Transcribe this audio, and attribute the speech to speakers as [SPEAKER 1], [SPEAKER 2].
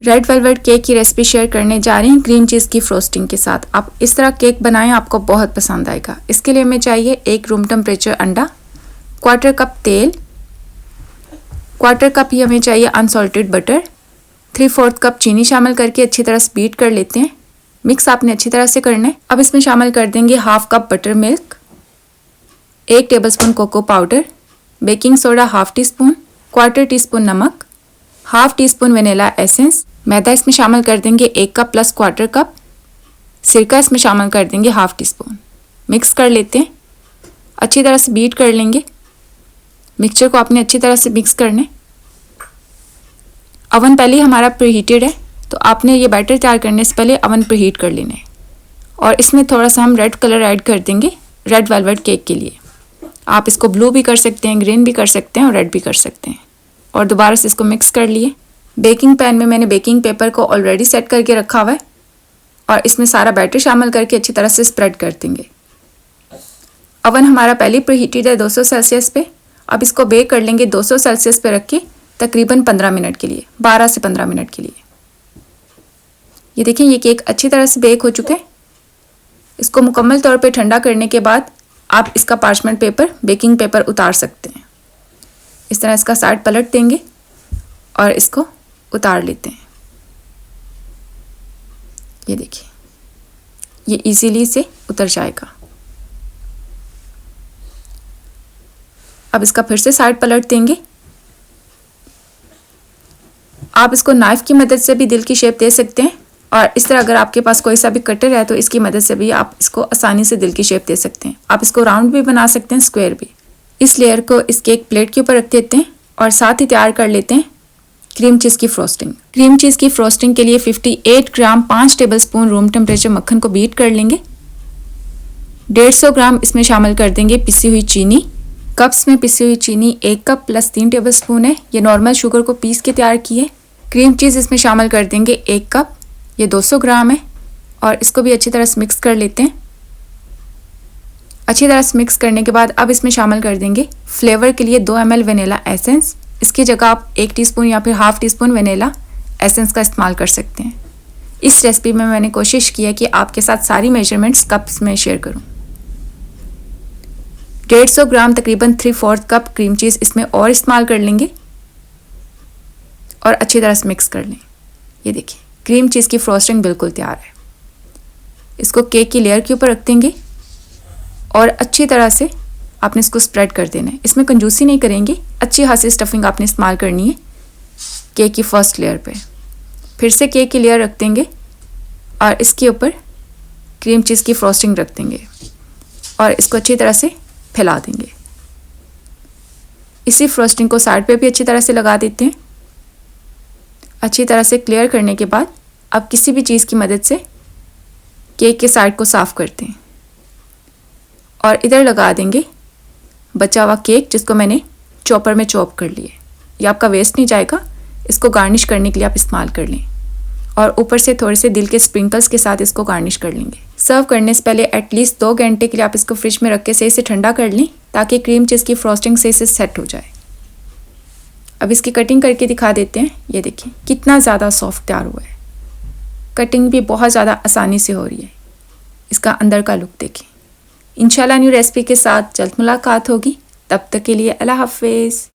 [SPEAKER 1] Red velvet cake की recipe share करने जा रही हूँ क्रीम चीज़ की फ्रोस्टिंग के साथ। आप इस तरह केक बनाएं, आपको बहुत पसंद आएगा। इसके लिए हमें चाहिए 1 रूम टेम्परेचर अंडा, 1/4 कप तेल, 1/4 कप ही हमें चाहिए अनसॉल्टेड बटर, 3/4 कप चीनी शामिल करके अच्छी तरह से बीट कर लेते हैं। मिक्स आपने अच्छी तरह से करना है। अब इसमें शामिल कर देंगे 1/2 cup butter milk, 1 tablespoon cocoa powder, baking soda 1/2 teaspoon, 1/4 teaspoon नमक, 1/2 टीस्पून वेनिला एसेंस। मैदा इसमें शामिल कर देंगे 1 कप प्लस 1/4 कप। सिरका इसमें शामिल कर देंगे 1/2 टीस्पून। मिक्स कर लेते हैं, अच्छी तरह से बीट कर लेंगे। मिक्सचर को आपने अच्छी तरह से मिक्स करना है। अवन पहले ही हमारा प्रीहीटेड है, तो आपने ये बैटर तैयार करने से पहले अवन प्रीहीट कर लेना है। और इसमें थोड़ा सा हम रेड कलर ऐड कर देंगे रेड वेलवेट केक के लिए। आप इसको ब्लू भी कर सकते हैं, ग्रीन भी कर सकते हैं और रेड भी कर सकते हैं। और दोबारा से इसको मिक्स कर लिए। बेकिंग पैन में मैंने बेकिंग पेपर को ऑलरेडी सेट करके रखा हुआ है और इसमें सारा बैटर शामिल करके अच्छी तरह से स्प्रेड कर देंगे। अवन हमारा पहले प्रीहीटेड है 200 सेल्सियस पे। अब इसको बेक कर लेंगे 200 सेल्सियस पे रख के तकरीबन 15 मिनट के लिए, 12 से 15 मिनट के लिए। ये देखें, ये केक अच्छी तरह से बेक हो चुके हैं। इसको मुकम्मल तौर पे ठंडा करने के बाद आप इसका पार्चमेंट पेपर, बेकिंग पेपर उतार सकते हैं। इस तरह इसका साइड पलट देंगे और इसको उतार लेते हैं। ये देखिए, ये इजीली से उतर जाएगा। अब इसका फिर से साइड पलट देंगे। आप इसको नाइफ की मदद से भी दिल की शेप दे सकते हैं और इस तरह अगर आपके पास कोई सा भी कटर है तो इसकी मदद से भी आप इसको आसानी से दिल की शेप दे सकते हैं। आप इसको राउंड भी बना सकते हैं, स्क्वायर भी। इस लेयर को इस केक प्लेट के ऊपर रख देते हैं और साथ ही तैयार कर लेते हैं क्रीम चीज़ की फ्रोस्टिंग। क्रीम चीज़ की फ्रोस्टिंग के लिए 58 ग्राम 5 टेबलस्पून रूम टेम्परेचर मक्खन को बीट कर लेंगे। 150 ग्राम इसमें शामिल कर देंगे पिसी हुई चीनी। कप्स में पिसी हुई चीनी 1 कप प्लस 3 टेबलस्पून है। ये नॉर्मल शुगर को पीस के तैयार की है। क्रीम चीज़ इसमें शामिल कर देंगे 1 कप, ये 200 ग्राम है और इसको भी अच्छी तरह से मिक्स कर लेते हैं। अच्छी तरह से मिक्स करने के बाद अब इसमें शामिल कर देंगे फ्लेवर के लिए 2 ml वेनिला एसेंस। इसकी जगह आप 1 टीस्पून या फिर 1/2 टीस्पून वेनिला एसेंस का इस्तेमाल कर सकते हैं। इस रेसिपी में मैंने कोशिश की है कि आपके साथ सारी मेजरमेंट्स कप्स में शेयर करूं। 150 ग्राम तकरीबन 3/4 कप क्रीम चीज़ इसमें और इस्तेमाल कर लेंगे और अच्छी तरह से मिक्स कर लें। ये देखिए, क्रीम चीज़ की फ्रोस्टिंग बिल्कुल तैयार है। इसको केक की लेयर के ऊपर रख देंगे और अच्छी तरह से आपने इसको स्प्रेड कर देना है। इसमें कंजूसी नहीं करेंगे, अच्छी खासी स्टफिंग आपने इस्तेमाल करनी है केक की फर्स्ट लेयर पे। फिर से केक की लेयर रख देंगे और इसके ऊपर क्रीम चीज़ की फ्रोस्टिंग रख देंगे और इसको अच्छी तरह से फैला देंगे। इसी फ्रोस्टिंग को साइड पे भी अच्छी तरह से लगा देते हैं। अच्छी तरह से क्लियर करने के बाद अब किसी भी चीज़ की मदद से केक के साइड को साफ़ करते हैं और इधर लगा देंगे बचा हुआ केक जिसको मैंने चॉपर में चॉप कर लिया। ये आपका वेस्ट नहीं जाएगा, इसको गार्निश करने के लिए आप इस्तेमाल कर लें और ऊपर से थोड़े से दिल के स्प्रिंकल्स के साथ इसको गार्निश कर लेंगे। सर्व करने से पहले एटलीस्ट 2 घंटे के लिए आप इसको फ्रिज में रख के सही से ठंडा कर लें ताकि क्रीम चीज़ की फ्रोस्टिंग सही से सेट हो जाए। अब इसकी कटिंग करके दिखा देते हैं। ये देखिए कितना ज़्यादा सॉफ्ट तैयार हुआ है। कटिंग भी बहुत ज़्यादा आसानी से हो रही है। इसका अंदर का लुक देखें। इंशाल्लाह न्यू रेसिपी के साथ जल्द मुलाकात होगी। तब तक के लिए अल्लाह हाफिज़।